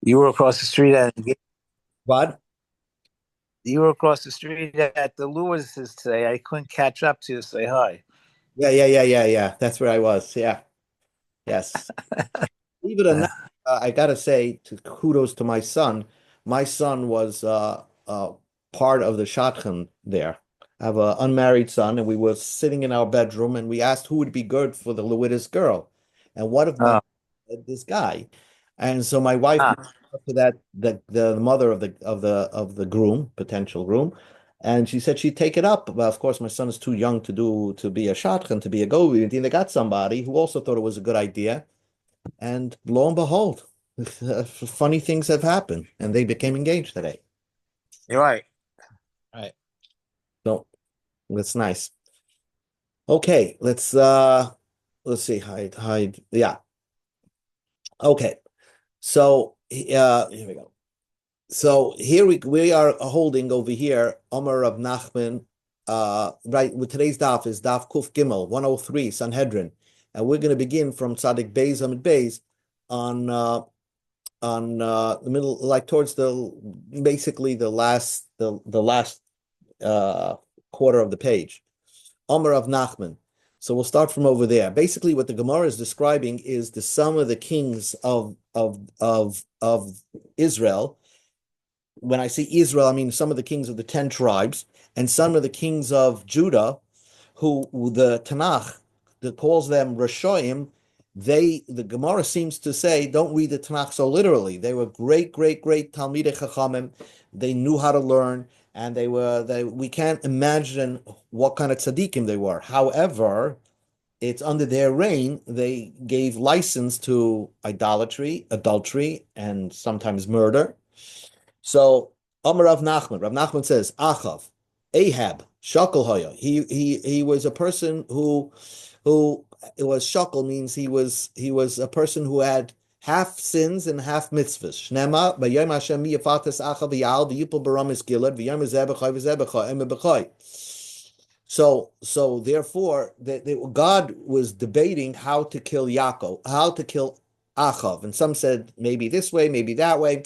You were across the street at What? you were across the street at the Lewis's today. I couldn't catch up to you to say hi. Yeah. That's where I was. Yeah. Yes. Believe it or Uh, not, I gotta say, kudos to my son. My son was part of the shadchan there. I have an unmarried son, and we were sitting in our bedroom, and we asked who would be good for the Lewis girl, and one of them oh, said this guy, and so my wife ah, went up to that the mother of the groom, potential groom, and she said she'd take it up. But of course, my son is too young to be a shadchan, to be a govi. And they got somebody who also thought it was a good idea. And lo and behold, funny things have happened, and they became engaged today. you're right. Right. So that's nice. Okay, let's see. Hide. Yeah. Okay. So here we go. So here we are holding over here Omar of Nachman. Right. With today's daf is daf Kuf Gimel 103 Sanhedrin, and we're going to begin from Tzadik Beis Amid Beis on the middle, like towards the basically the last uh quarter of the page. Omer of Nachman. So we'll start from over there. Basically, what the Gemara is describing is the sum of the kings of Israel. When I say Israel, I mean some of the kings of the 10 tribes and some of the kings of Judah, who the Tanakh that calls them Rashoim. The Gemara seems to say, don't read the Tanakh so literally. They were great Talmidei Chachamim. They knew how to learn, and we can't imagine what kind of tzaddikim they were. However, it's under their reign, they gave license to idolatry, adultery, and sometimes murder. So Amar Rav Nachman says, Achav, Ahab, Shakal Hoya. He was a person who it was Shakal means he was a person who had half sins and half mitzvahs. Shnema B'Yom Hashem Yafatas Achav Yal V'Yipol Baramis Gilad V'Yom Zebecha. So therefore, God was debating how to kill Yaakov, how to kill Achav, and some said maybe this way, maybe that way.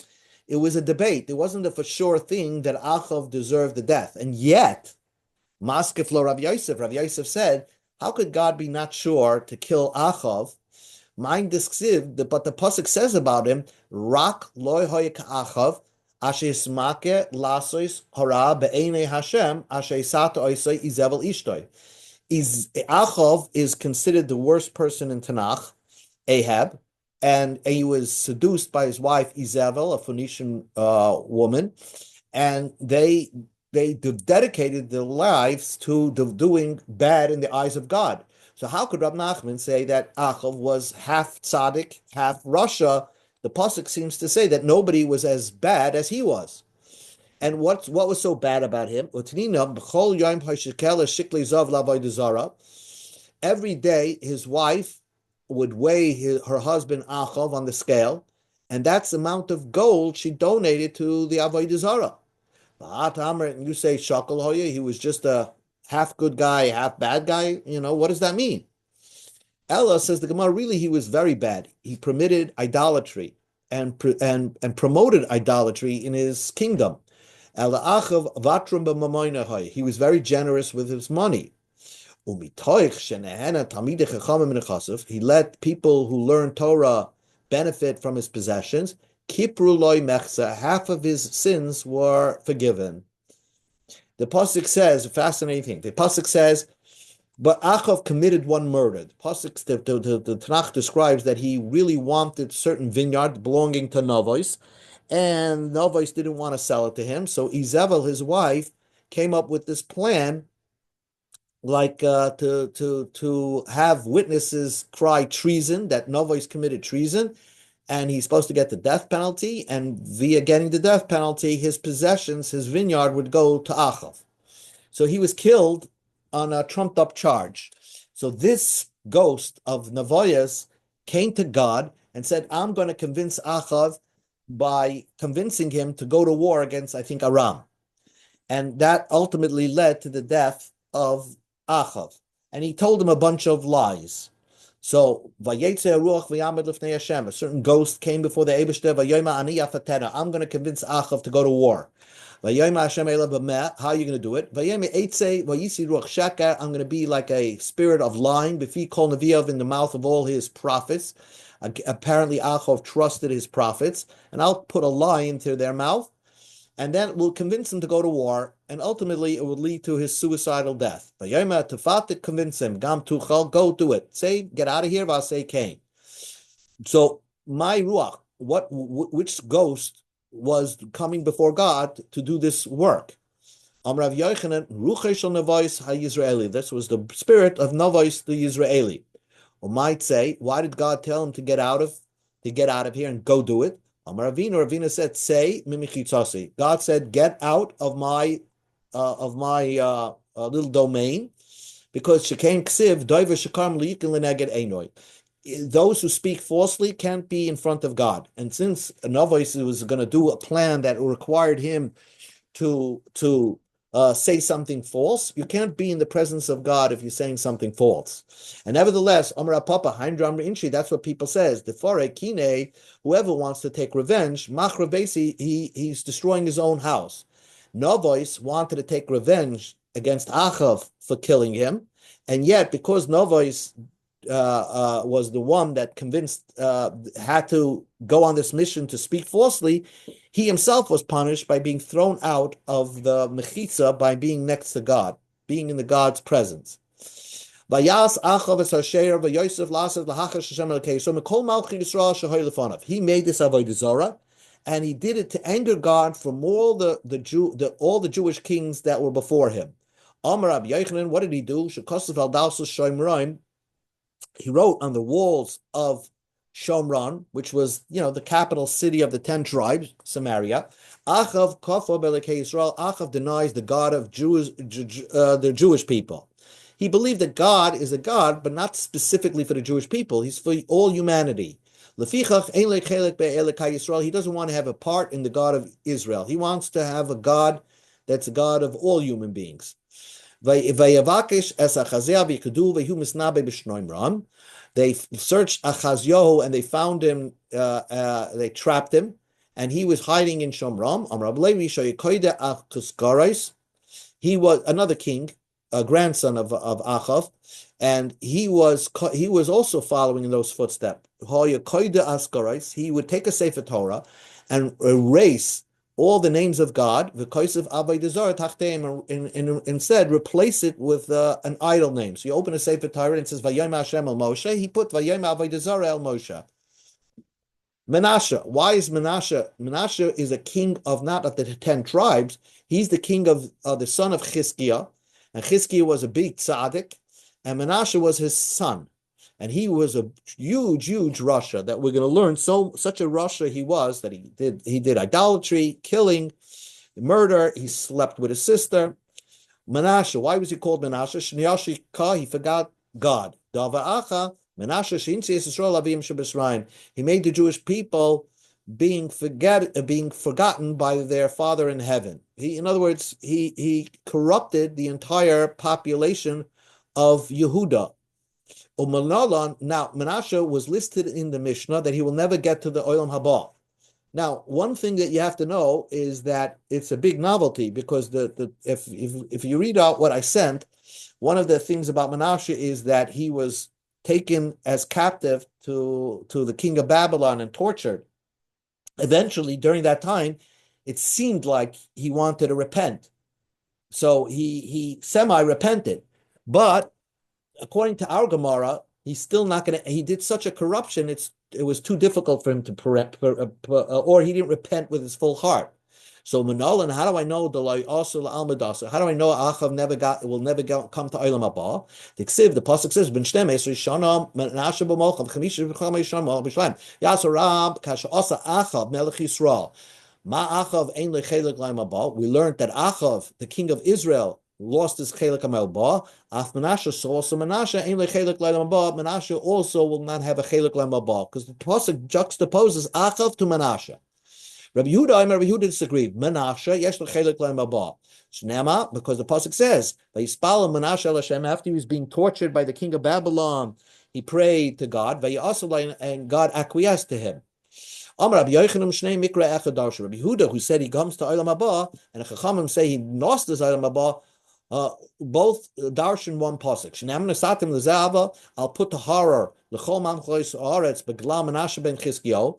It was a debate. It wasn't a for sure thing that Achav deserved the death, and yet, Maskef lo Rav Yosef said, "How could God be not sure to kill Achav?" Mind this but the pasuk says about him, "Rak loy hoy Achav." Ashismake lasois hara be'enei Hashem asheisata oisai izevel ishtoi. Achov is considered the worst person in Tanakh, Ahab, and he was seduced by his wife Izevel, a Phoenician woman, and they dedicated their lives to doing bad in the eyes of God. So how could Rab Nachman say that Achov was half tzaddik, half Russia? The pasuk seems to say that nobody was as bad as he was. And what was so bad about him? Every day, his wife would weigh her husband Achov on the scale, and that's the amount of gold she donated to the Avodah Zarah. And you say Shakal Hoya, he was just a half good guy, half bad guy. What does that mean? Ella says the Gemara, really, he was very bad. He permitted idolatry and promoted idolatry in his kingdom. Ella Achav Vatrum b'mamoinahai. He was very generous with his money. He let people who learn Torah benefit from his possessions. Kipru loy mechza. Half of his sins were forgiven. The pasuk says a fascinating thing. The pasuk says, but Achav committed one murder. The pasuk, the Tanakh describes that he really wanted certain vineyard belonging to Novois, and Novois didn't want to sell it to him. So Izevel, his wife, came up with this plan, like to have witnesses cry treason, that Novois committed treason, and he's supposed to get the death penalty. And via getting the death penalty, his possessions, his vineyard, would go to Achav. So he was killed on a trumped up charge. So this ghost of Navoyas came to God and said, I'm going to convince Achav by convincing him to go to war against, I think, Aram. And that ultimately led to the death of Achav. And he told him a bunch of lies. So, Vayetze Ruach V'Yamid Lifnei Hashem, a certain ghost came before the Eibishter, Vayoma Ani Yafatena, I'm going to convince Achav to go to war. Vayoma Hashem Ela B'meh, how are you going to do it? Vayema Eitze Vayisi Ruach Shakar, I'm going to be like a spirit of lying, B'fi Kol Neviyav, in the mouth of all his prophets. Apparently Achav trusted his prophets, and I'll put a lie into their mouth, and then we'll convince him to go to war, and ultimately it will lead to his suicidal death. Vayoma Tefat, convince him, Gam Tuchal, go do it. Say, get out of here, Vasei Cain. So my Ruach, which ghost was coming before God to do this work? Amrav Yochanan, Ruchei Shel Navos HaYisraeli. This was the spirit of Navos the Israeli. Or might say, why did God tell him to get out of here and go do it? Amar Ravina said, say mimichitzasi. God said, get out of my little domain, because shekain ksiv doiver shekam liyikin leneged einoi. Those who speak falsely can't be in front of God. And since Navos was going to do a plan that required him to say something false, you can't be in the presence of God if you're saying something false. And nevertheless, Amar Papa, Haindram Inchi, that's what people says. The Fore Kine, whoever wants to take revenge, Machra Basi, he's destroying his own house. Novois wanted to take revenge against Achav for killing him, and yet because Novois was the one that convinced, had to go on this mission to speak falsely, he himself was punished by being thrown out of the mechitza, by being next to God, being in the God's presence. He made this avodah zarah, and he did it to anger God from all the Jewish kings that were before him. Amar Yochanan, what did he do? He wrote on the walls of Shomron, which was, the capital city of the 10 tribes, Samaria. Achav kafar belekei Yisrael. Achav denies the God of the Jewish people. He believed that God is a God, but not specifically for the Jewish people. He's for all humanity. Lefichach ein lechelek be'elekai Yisrael. He doesn't want to have a part in the God of Israel. He wants to have a God that's a God of all human beings. They searched Achazyahu and they found him, they trapped him, and he was hiding in Shomram. He was another king, a grandson of Achav, and he was also following in those footsteps. He would take a Sefer Torah and erase all the names of God, and instead replace it with an idol name. So you open a Sefer Torah and it says Vayom Hashem el Moshe. He put Vayom Avodah Zarah el Moshe. Menashe. Why is Menashe? Menashe is a king of not of the 10 tribes. He's the king of the son of Chizkiah, and Chizkiah was a big tzaddik, and Menashe was his son. And he was a huge Rasha that we're going to learn. Such a Rasha he was that he did idolatry, killing, murder. He slept with his sister. Menashe, why was he called Menashe? He forgot God. He made the Jewish people being forgotten by their Father in heaven. In other words, he corrupted the entire population of Yehuda. Now, Menashe was listed in the Mishnah that he will never get to the Olam Haba. Now, one thing that you have to know is that it's a big novelty, because if you read out what I sent, one of the things about Menashe is that he was taken as captive to the king of Babylon and tortured. Eventually, during that time, it seemed like he wanted to repent. So he semi-repented. But according to our Gemara, he's still not going to. He did such a corruption; it was too difficult for him to or he didn't repent with his full heart. So Manolan, how do I know the also Almadasa? How do I know Achav will never come to Olam Haba? The pasuk says, "Ben Shtem Esrei Shana Menashe b'Mochav Chamisha b'Chamei Shana b'Shleim Yasarab Kasha Asa Achav Melech Yisrael Ma Achav Ein Lechelek L'Olam Haba." We learned that Achav, the king of Israel, lost his chelik Ba. Af Menashe, so also Menashe ain't like chelik L'Olam Haba. Menashe also will not have a chelik L'Olam Haba, because the pasuk juxtaposes Achav to Menashe. Rabbi Yehuda disagreed. Menashe yesh chelik L'Olam Haba. Shnema, because the pasuk says Vayispal Menashe el Hashem, after he was being tortured by the king of Babylon, He prayed to God, and God acquiesced to him. Rabbi Yehuda, who said he comes to Olam Haba, and the Chachamim say he lost his Olam Haba, both darshan one pasuk. I'll put the horror l'chol mamchois haaretz beglam Menashe ben Chizkiyahu.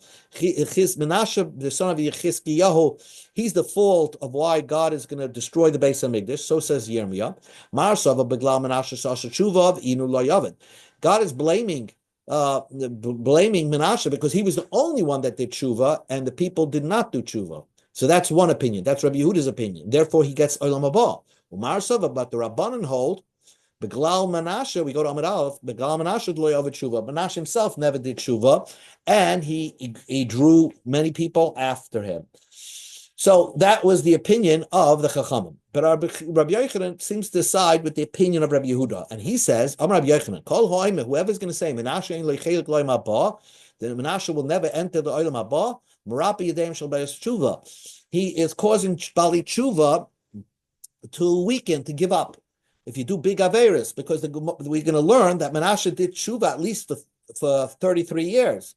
Menashe, the son of Chizkiyahu, he's the fault of why God is going to destroy the Beis Hamikdash. So says Yirmiyah. Marsava beglam Menashe sasha tshuvav inu lo yavid. God is blaming Menashe because he was the only one that did tshuva, and the people did not do tshuva. So that's one opinion. That's Rabbi Yehuda's opinion. Therefore, he gets Olam Haba. But the Rabbanan hold, Beglal Menashe, we go to Amud Aleph, Beglal Menashe lo yavid tshuva. Menashe himself never did tshuva, and he drew many people after him. So that was the opinion of the Chachamim. But Rabbi Yochanan seems to side with the opinion of Rabbi Yehuda. And he says, Rabbi Yochanan, Kol ha'imeh, whoever's going to say, Menashe ein lechelik lo'im haba, then Menashe will never enter the Olam Haba, Merapi Yadayim shel Beis Tshuva. He is causing Bali Tshuva to weaken, to give up. If you do big Averis, because we're going to learn that Menashe did Tshuva at least for 33 years.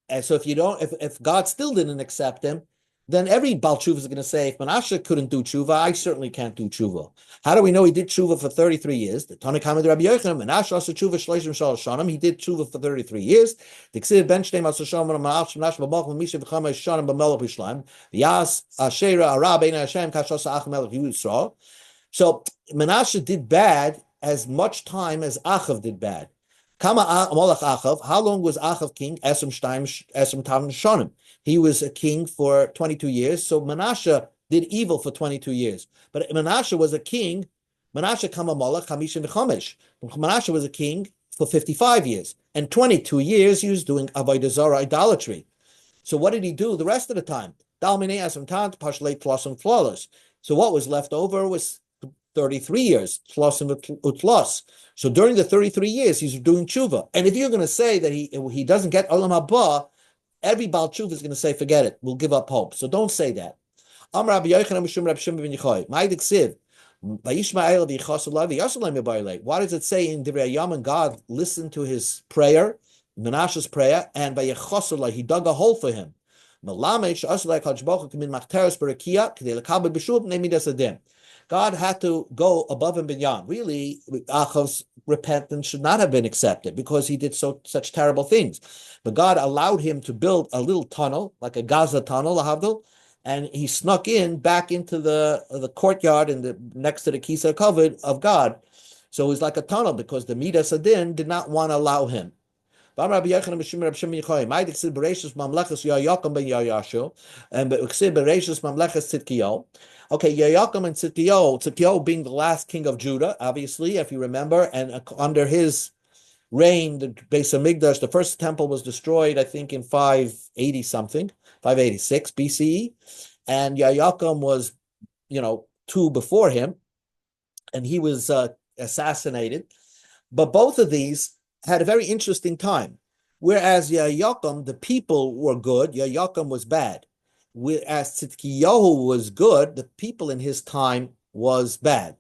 And so if God still didn't accept him, then every Baal Tshuva is going to say, if Menashe couldn't do Tshuva, I certainly can't do Tshuva. How do we know he did Tshuva for 33 years? The Tanakh Hamid Rabbi Yochanan, Menashe asa Tshuva shleishim shalosh shanim. He did Tshuva for 33 years. The Ksiv ben Shnei Masar Shalom Menashe b'Malach Misha v'Chama Shanim b'Melech B'Shleim. Yas Ashera Ara Bein Hashem Kashos Ach Melech Yisrael. So Menashe did bad as much time as Achav did bad. Kama Molech Achav. How long was Achav king? Esem Tav Shonim. He was a king for 22 years. So Menashe did evil for 22 years. But Menashe was a king. Menashe Kama Molech Hamishin V'Chomesh. Menashe was a king for 55 years. And 22 years he was doing Avodah Zarah, idolatry. So what did he do the rest of the time? Dalminei Esem Tant Pashlei Tlosim Flawless. So what was left over was 33 years, utlos. So during the 33 years, he's doing tshuva. And if you're going to say that he doesn't get olam haba, every Baal tshuva is going to say, forget it, we'll give up hope. So don't say that. Why does it say in Divrei Yaman, God listened to his prayer, Menashe's prayer, and he dug a hole for him? God had to go above and beyond. Really, Achav's repentance should not have been accepted because he did such terrible things. But God allowed him to build a little tunnel, like a Gaza tunnel, and he snuck back into the courtyard next to the Kisa covered of God. So it was like a tunnel because the Midas Adin did not want to allow him. And okay, Yoakim and Tzidkiyahu being the last king of Judah, obviously, if you remember, and under his reign, the Beis Hamikdash, the first temple was destroyed, I think, in 580 something, 586 BCE, and Yoakim was, two before him, and he was assassinated. But both of these had a very interesting time. Whereas Yoakim, the people were good, Yoakim was bad. Whereas Tzidkiyahu was good, the people in his time was bad.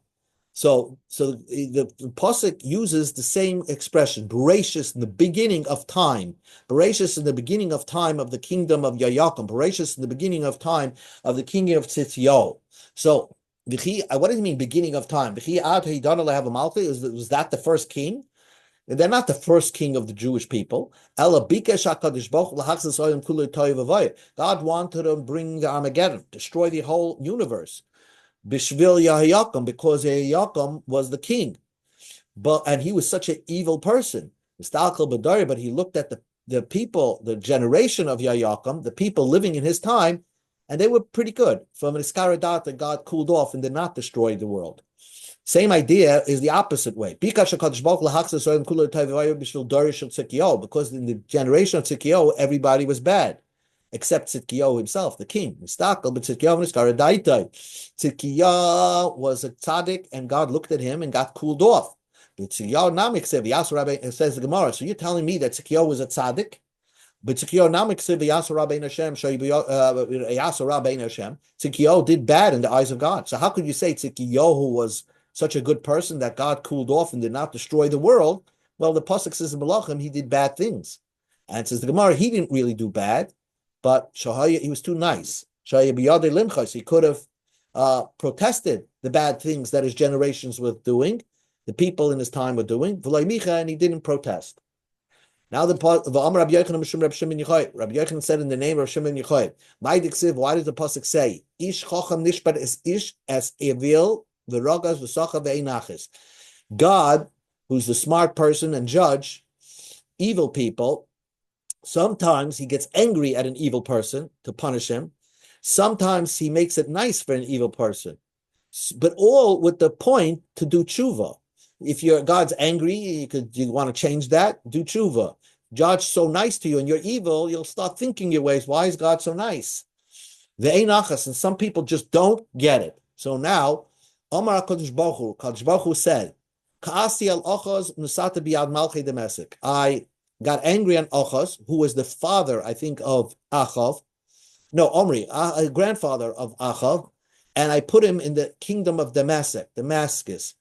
So the Pasuk uses the same expression, Bereshis in the beginning of time, Bereshis in the beginning of time of the kingdom of Yoakim, Bereshis in the beginning of time of the kingdom of Tzidkiyahu. So, what does it mean, beginning of time? Was that the first king? They're not the first king of the Jewish people. God wanted to bring the Armageddon, destroy the whole universe. Bishvil Yahayakim, because Yahayakim was the king. And he was such an evil person. But he looked at the people, the generation of Yahayakim, the people living in his time, and they were pretty good. From an Iskaradat that God cooled off and did not destroy the world. Same idea is the opposite way. Because in the generation of Tzidkiyahu, everybody was bad, except Tzidkiyahu himself, the king. Tzidkiyahu was a tzaddik, and God looked at him and got cooled off. It says the Gemara, so you're telling me that Tzidkiyahu was a tzaddik? But Tzidkiyahu did bad in the eyes of God. So how could you say Tzidkiyahu was such a good person that God cooled off and did not destroy the world, Well, the pasuk says in Malachim he did bad things, and it says the Gemara he didn't really do bad, but Shahaya he was too nice. Shahaya biyadei limchas he could have protested the bad things that his generations were doing, the people in his time were doing, and he didn't protest. Now the Rabbi Yochanan said in the name of Shimon Yochai, why does the pasuk say, "Ish chacham nishpat es ish as evil v'ragas v'sacha ve'inachis"? God, who's the smart person and judge, evil people, sometimes he gets angry at an evil person to punish him. Sometimes he makes it nice for an evil person, but all with the point to do tshuva. If God's angry, you want to change that, do tshuva. God's so nice to you and you're evil, you'll start thinking your ways. Why is God so nice? The einachas, and some people just don't get it. So now, Omar HaKadosh Baruch Hu said, Ka'asi al Ochaz nusata biyad malchei demesek. I got angry on Ochaz, who was the father, I think, of Achav. No, Omri, a grandfather of Achav, and I put him in the kingdom of Damascus.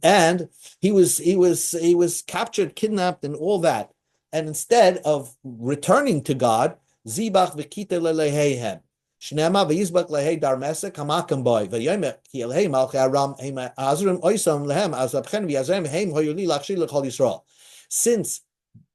And he was captured, kidnapped, and all that. And instead of returning to God, Zibach v'kite lelehehem, Shnema v'yizbach lehe darmesek hamakam boy v'yomer ki elhei malchei aram heim azrim oisam lehem azabchen v'yazem heim hoyuli lachshil l'chol Yisrael. Since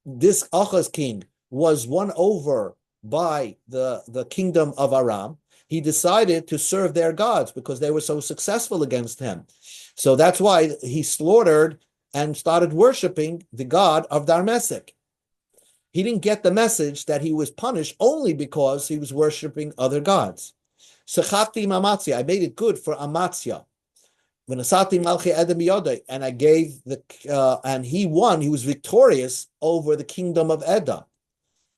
this Achaz king was won over by the kingdom of Aram, he decided to serve their gods because they were so successful against him. So that's why he slaughtered and started worshiping the god of Darmesek. He didn't get the message that he was punished only because he was worshiping other gods. Sechati Amatzia, I made it good for Amatzia. And I gave and he won, he was victorious over the kingdom of Edom.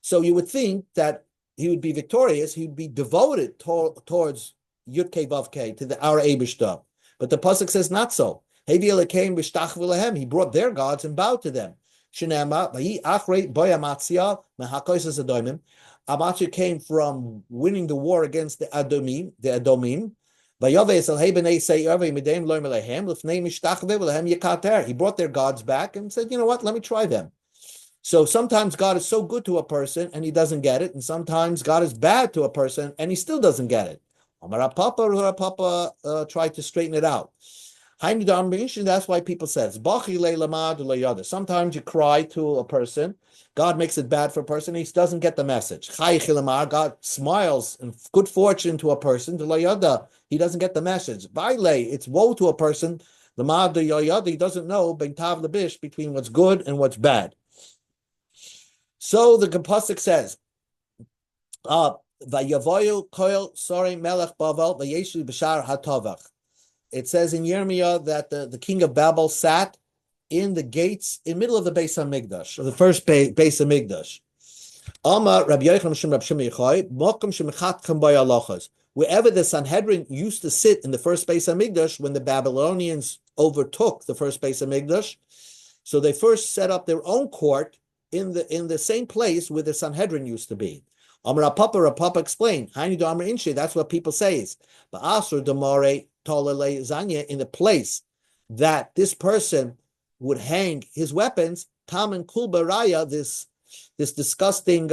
So you would think that he would be victorious, he would be devoted towards Yud-Kei Vav-Kei, to our Eibishter. But the pasuk says not so. He brought their gods and bowed to them. Amatzia came from winning the war against the Adomim. He brought their gods back and said, you know what, let me try them. So sometimes God is so good to a person and he doesn't get it, and sometimes God is bad to a person and he still doesn't get it. Papa tried to straighten it out. That's why people says, sometimes you cry to a person, God makes it bad for a person, he doesn't get the message. God smiles and good fortune to a person, he doesn't get the message. It's woe to a person, he doesn't know between what's good and what's bad. So the pasuk says, it says in Yirmiyah that the king of Babel sat in the gates in the middle of the Beis HaMikdash, or the first Beis HaMikdash. Wherever the Sanhedrin used to sit in the first Beis HaMikdash when the Babylonians overtook the first Beis HaMikdash, so they first set up their own court in the same place where the Sanhedrin used to be. Amar Papa explained, that's what people say is, in the place that this person would hang his weapons, Tam and Kulbaraya, this disgusting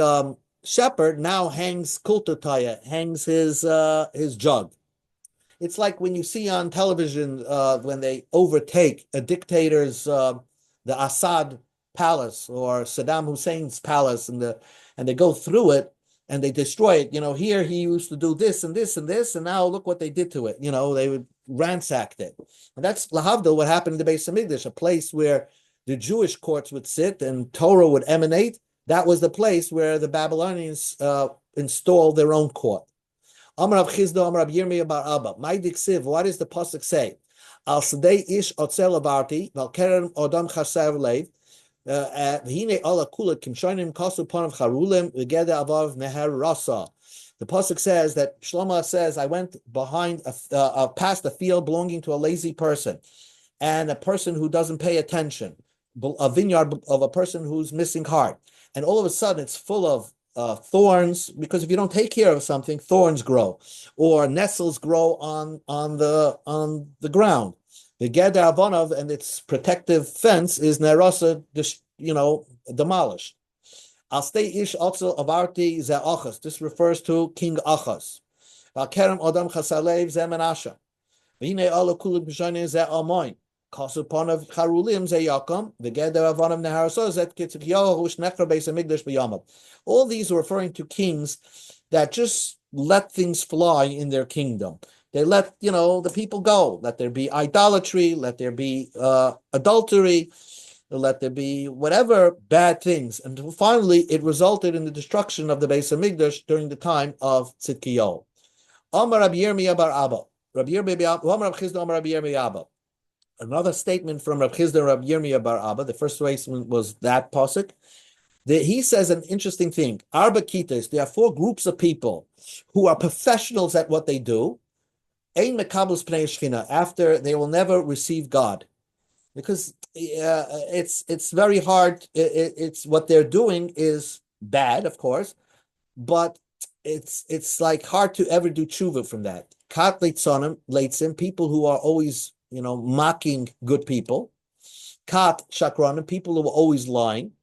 shepherd now hangs Kultataya, hangs his jug. It's like when you see on television when they overtake a dictator's the Assad palace or Saddam Hussein's palace, and they go through it and they destroy it. Here he used to do this and this and this, and now look what they did to it. They would ransacked it. And that's lahavdil, what happened in the Beis HaMikdash, a place where the Jewish courts would sit and Torah would emanate. That was the place where the Babylonians installed their own court. Amar Rav Chizda, Amar Rav Yirmiyah bar Abba. My diksiv, what does the pasuk say? Al sadei ish otzel avarti, val keren odam chasav leiv, v'hine ala kula kimshonim kasu panav charulim, v'gede avav meher rasa. The pasuk says that Shlomo says, I went behind past a field belonging to a lazy person and a person who doesn't pay attention, a vineyard of a person who's missing heart. And all of a sudden it's full of thorns, because if you don't take care of something, thorns grow, or nettles grow on the ground. The Geder Avonov and its protective fence is Nerasa, demolished. Al stay ish also avarti ze Achas. This refers to King Achas. Al kerem Adam Chasalev ze Menashe. V'hine ala kulim b'shayne ze Amoin. Kasuponav Charulim ze Yakom. V'geder Avonov Neharaso zet Kitzkiyahu Shnechra Beis Hamikdash b'Yamav. All these are referring to kings that just let things fly in their kingdom. They let, the people go. Let there be idolatry, let there be adultery, let there be whatever bad things. And finally, it resulted in the destruction of the Beis Hamikdash during the time of Tzidkiyahu. Amar Rabbi Yirmiyah bar Abba. Another statement from Rabbi Chizda and Rabbi Yirmiyah bar Abba. The first statement was that pasuk. He says an interesting thing. Arba kitas, there are 4 groups of people who are professionals at what they do. Ein mekabels pnei shchina, after they will never receive God, because it's very hard. It's what they're doing is bad, of course, but it's like hard to ever do tshuva from that. Kat leitzim, people who are always mocking good people. Kat shakranim, people who are always lying.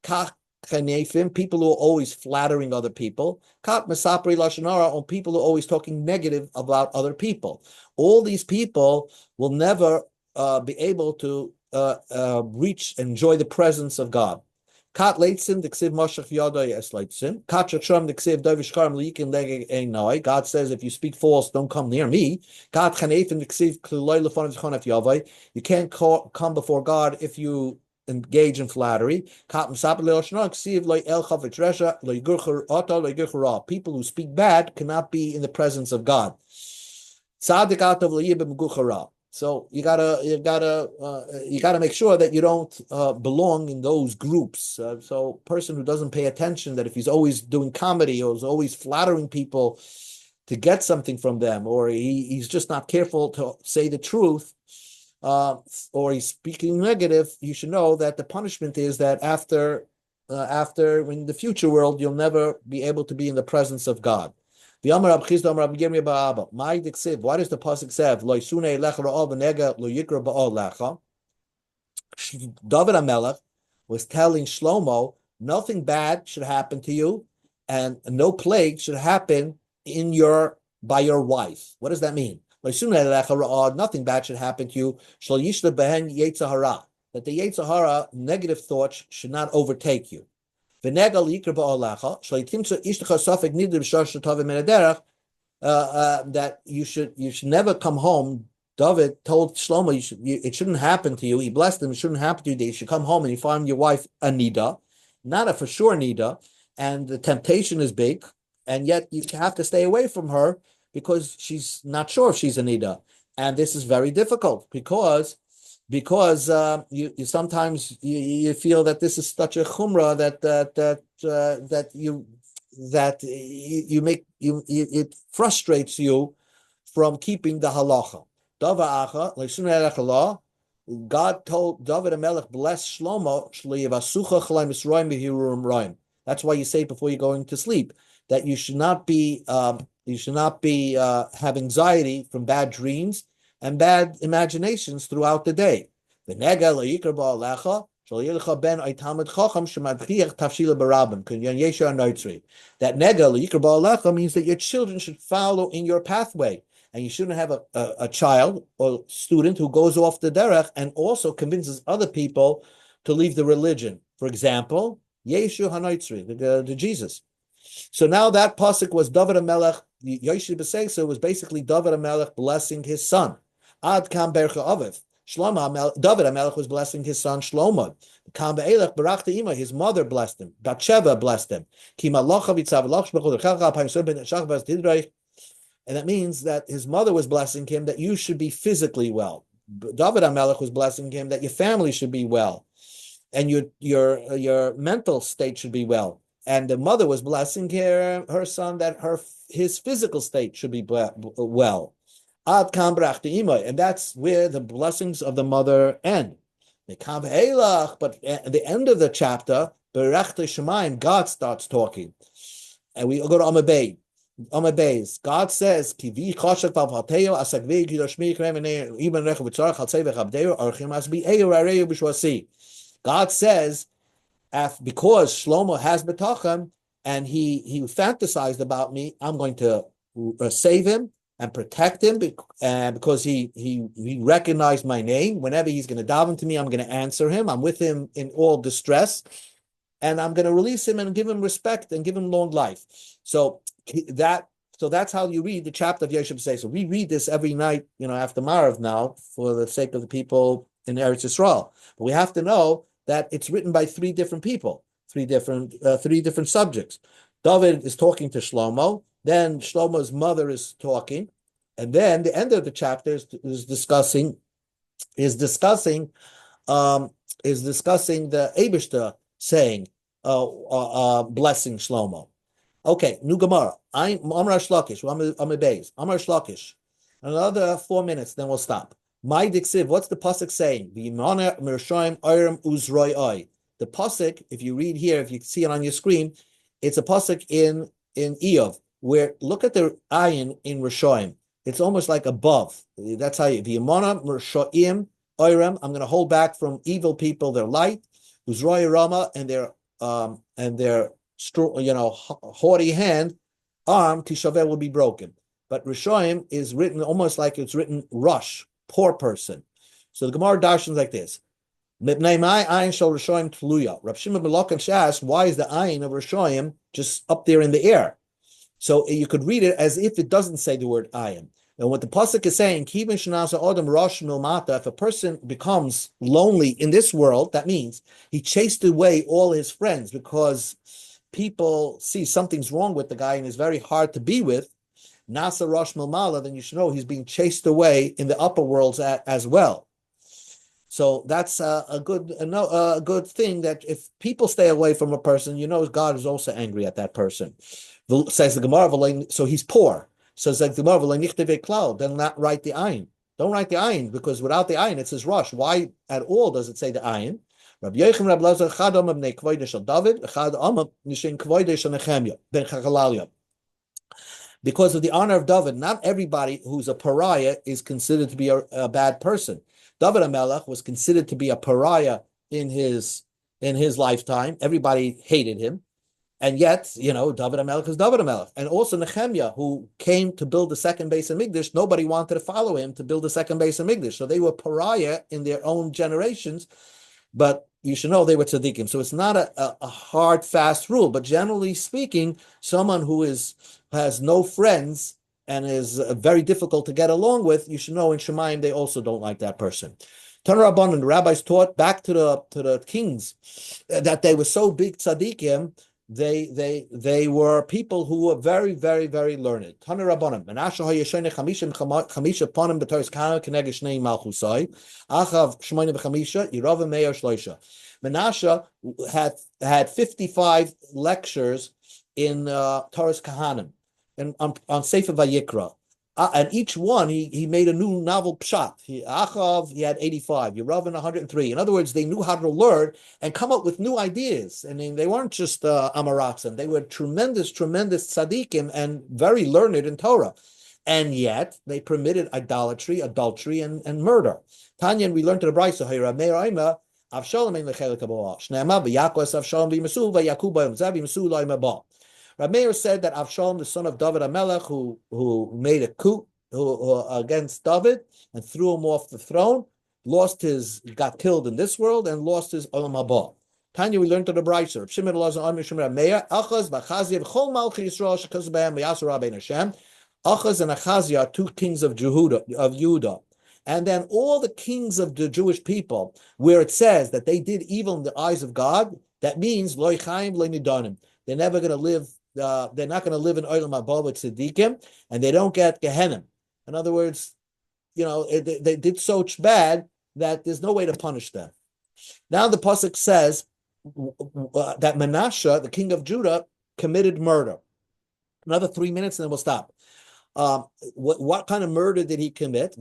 Kat chanefim, people who are always flattering other people. Kat mesapri lashonara, on people who are always talking negative about other people. All these people will never be able to enjoy the presence of God. Kat leitzim d'ksiv moshach yadai es leitzim. Kat shaksham d'ksiv davishkarim liikin lege einai. God says, if you speak false, don't come near me. Kat chanefim d'ksiv kliloi lefonav zchonef yavai. You can't come before God if you engage in flattery. People who speak bad cannot be in the presence of God. So you gotta make sure that you don't belong in those groups. So a person who doesn't pay attention, that if he's always doing comedy or is always flattering people to get something from them, or he's just not careful to say the truth, or he's speaking negative, you should know that the punishment is that after in the future world, you'll never be able to be in the presence of God. Why does the pasuk say, David HaMelech was telling Shlomo, nothing bad should happen to you, and no plague should happen by your wife. What does that mean? Nothing bad should happen to you. That the Yetzer Hara, negative thoughts, should not overtake you. That you should never come home. David told Shlomo, it shouldn't happen to you. He blessed him, it shouldn't happen to you. That you should come home and you find your wife a nida, not a for sure nida, and the temptation is big, and yet you have to stay away from her because she's not sure if she's a nida, and this is very difficult because you sometimes you feel that this is such a chumrah it frustrates you from keeping the halacha. God told David HaMelech, bless Shlomo. That's why you say before you're going to sleep that you should not be have anxiety from bad dreams and bad imaginations throughout the day. That nega means that your children should follow in your pathway, and you shouldn't have a child or student who goes off the derech and also convinces other people to leave the religion. For example, Yeshu Hanoitzri, the Jesus. So now that pasuk was David HaMelech. Yoshi B'Seisa was basically David HaMelech blessing his son. Ad Kam Bercha Aviv. David HaMelech was blessing his son Shlomo. Kam Be'elech Barachta Ima, his mother blessed him. Batsheva blessed him. And that means that his mother was blessing him that you should be physically well. David HaMelech was blessing him that your family should be well, and your mental state should be well. And the mother was blessing her son that his physical state should be well. Ad kam brachta ima, and that's where the blessings of the mother end. But at the end of the chapter, berachta shemaim, God starts talking, and we go to Amabei. God says, God says, because Shlomo has betachem and he fantasized about me, I'm going to save him and protect him because he recognized my name. Whenever he's going to daven to me, I'm going to answer him. I'm with him in all distress, and I'm going to release him and give him respect and give him long life. So that's how you read the chapter of Yosef Say. So we read this every night, after Marav now, for the sake of the people in Eretz Yisrael. But we have to know that it's written by three different people, three different subjects. David is talking to Shlomo, then Shlomo's mother is talking, and then the end of the chapter is discussing the Eibishter saying, blessing Shlomo. Okay, new Gemara. I'm Amar Shlakish. I'm a base. Amar Shlakish. Another 4 minutes, then we'll stop. My diksiv. What's the pasuk saying? The pasuk, if you read here, if you see it on your screen, it's a pasuk in Eov, where look at the ayin in Rishoim. It's almost like above. That's how you. V'yimana Rishoim Oiram. I'm going to hold back from evil people their light. Uzroi Rama and their haughty arm, Tishaveh will be broken. But Rishoim is written almost like it's written rush, poor person. So the Gemara darshans like this. Rav Shimon ben Lakish asked, why is the ayin of Rishoim just up there in the air? So you could read it as if it doesn't say the word ayin. And what the pasuk is saying, if a person becomes lonely in this world, that means he chased away all his friends because people see something's wrong with the guy and is very hard to be with. Nasa Rosh Milmala, then you should know he's being chased away in the upper worlds as well. So that's a good thing, that if people stay away from a person, God is also angry at that person. Says the Gemara, so he's poor. So says the Gemara, then not write the ayin. Don't write the ayin, because without the ayin it says rush. Why at all does it say the ayin? Rabbi Yochanan, Rabbi Lazar, Chad Amar b'nei Kvoide shel David, Chad Amar nishin Kvoide shel Nehemiah ben Chachalalia. Because of the honor of David, not everybody who's a pariah is considered to be a bad person. David HaMelech was considered to be a pariah in his lifetime. Everybody hated him. And yet, David HaMelech is David HaMelech. And also Nehemiah, who came to build the second base of Mikdash, nobody wanted to follow him to build the second base of Mikdash. So they were pariah in their own generations, but you should know they were tzaddikim. So it's not a hard, fast rule. But generally speaking, someone who has no friends and is very difficult to get along with, you should know in Shemayim they also don't like that person. Tanur Rabbanan, the rabbis taught back to the kings that they were so big tzaddikim. They were people who were very, very, very learned. Tanur Rabbanan, Menashe hayeshene chamisha panim b'toris kana keneged shnei malchusai, achav shmoine v'chamisha yirav me'er shloisha. Menashe had 55 lectures in Torah's Kahanim and on Sefer Vayikra. And each one, he made a new novel pshat. Achav, he had 85. Yeravin, 103. In other words, they knew how to learn and come up with new ideas. I mean, they weren't just Amaratzim. They were tremendous, tremendous tzaddikim and very learned in Torah. And yet, they permitted idolatry, adultery, and murder. Tanya, and we learned to the Brisa, Avshalom ein lechelik haba. Shneimah v'Yakos Avshalom v'Yimasul v'Yakub v'Yamzav v'Yimasul ha'imabah. Rav Meir said that Avshalom, the son of David HaMelech, who made a coup against David and threw him off the throne, got killed in this world and lost his olam haba. Tanya, we learned to the Brisa. Shimon Elazar Amir Shimon Meir Achaz v'Achazia v'Chol Malchi Yisrael shekaz b'hem v'Yasur Rabbein Hashem. Achaz and Achazia are two kings of Judah. And then all the kings of the Jewish people, where it says that they did evil in the eyes of God, that means loy chaim loy nidanim. They're never going to live. They're not going to live in olam haba with tzaddikim, and they don't get Gehenna. In other words, they did so bad that there's no way to punish them. Now the pasuk says that Menashe, the king of Judah, committed murder. Another 3 minutes, and then we'll stop. What kind of murder did he commit?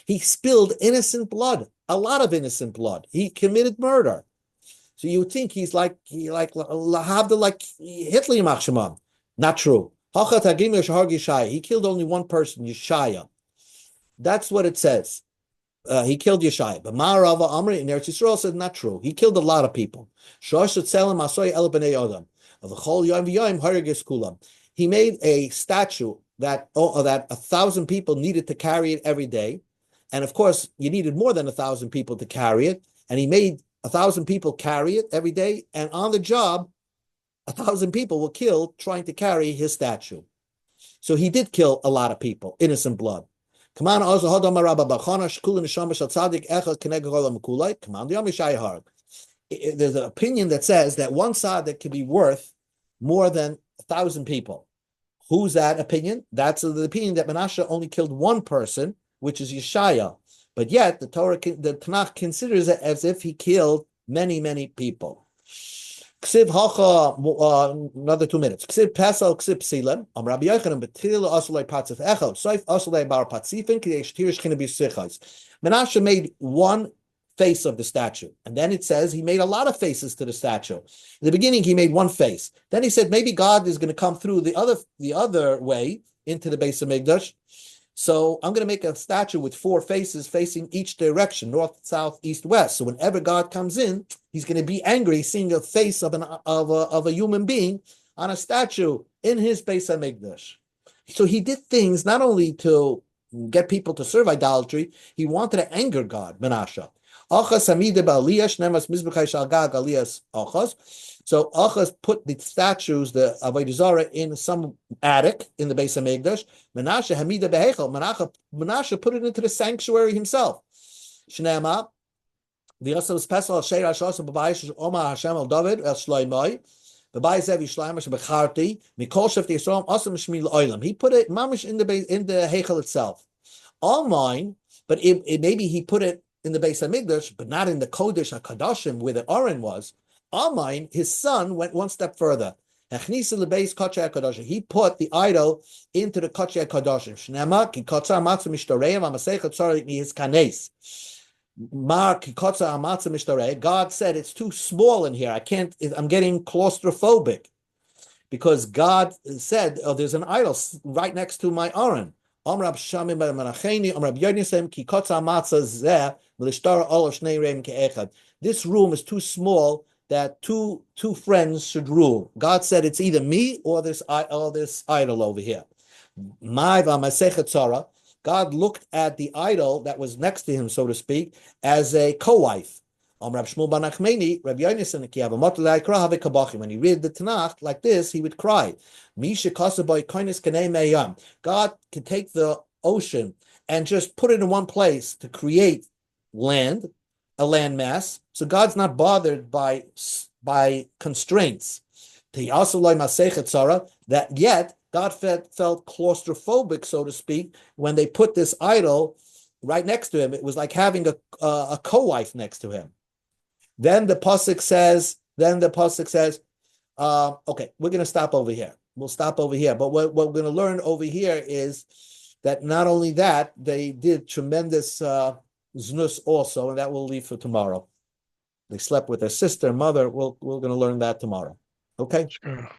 He spilled innocent blood, a lot of innocent blood. He committed murder. So you would think he's like Lahavda, like Hitler Yimach. Not true. He killed only one person, Yeshaya. That's what it says. He killed Yeshaya. But Ma'arava Amri in Eretz Yisrael said not true. He killed a lot of people. He made a statue that 1,000 people needed to carry it every day. And of course, you needed more than 1,000 people to carry it. And he made 1,000 people carry it every day. And on the job, 1,000 people were killed trying to carry his statue. So he did kill a lot of people, innocent blood. Come on, there's an opinion that says that one tzaddik can be worth more than 1,000 people. Who's that opinion? That's the opinion that Menashe only killed one person, which is Yeshaya. But yet the Tanakh considers it as if he killed many, many people. Ksiv hacha, another 2 minutes. Ksiv pesel, ksiv psilem. Rabbi Yochanan betil asulei patzif echad. Soif asulei bar patzifin k'deish tirish chinabi sichos. Menashe made one face of the statue, and then it says he made a lot of faces to the statue. In the beginning, he made one face. Then he said maybe God is going to come through the other way into the base of Mikdash. So I'm going to make a statue with 4 faces facing each direction, north, south, east, west. So whenever God comes in, he's going to be angry seeing a face of a human being on a statue in his Beis HaMikdash. So he did things not only to get people to serve idolatry, he wanted to anger God, Menashe. So Achaz put the statues, the Avodah Zarah, in some attic in the Beis HaMikdash. Menashe Hamida Behechel. Menashe put it into the sanctuary himself. Shnema, the Yosef Pesach al Sheir Hashos B'Bayis Omar Hashem al David el Shloimoi. B'Bayis Zev Yishlayim Hashem B'Charti Mikol Shefti Yisrael Asam Shmi L'Olam. He put it mamish in the Heichel itself. All mine, but maybe he put it in the Beis HaMikdash, but not in the Kodesh HaKadoshim where the Aron was. Amin, his son, went one step further. He put the idol into the Kodesh HaKadoshim. Shnema ki kotzar matzah mishtareim amasechet tzarek his kanes. Mar ki kotzar matzah mishtarei. God said it's too small in here. I'm getting claustrophobic because God said, "Oh, there's an idol right next to my Aron." Amrab Shamim Menacheni, Amrab Yonisem ki kotzar matzah zeh v'lishtar olav shnei reim ke'echad. This room is too small that two friends should rule. God said it's either me or this idol over here. God looked at the idol that was next to him, so to speak, as a co-wife. When he read the Tanakh like this, he would cry. God can take the ocean and just put it in one place to create land, a landmass. So God's not bothered by constraints. That yet God felt claustrophobic, so to speak, when they put this idol right next to him. It was like having a co-wife next to him. Then the pasuk says, okay, we're going to stop over here. We'll stop over here. But what we're going to learn over here is that not only that, they did tremendous znus also, and that we'll leave for tomorrow. They slept with their sister, mother. We're going to learn that tomorrow. Okay? Sure.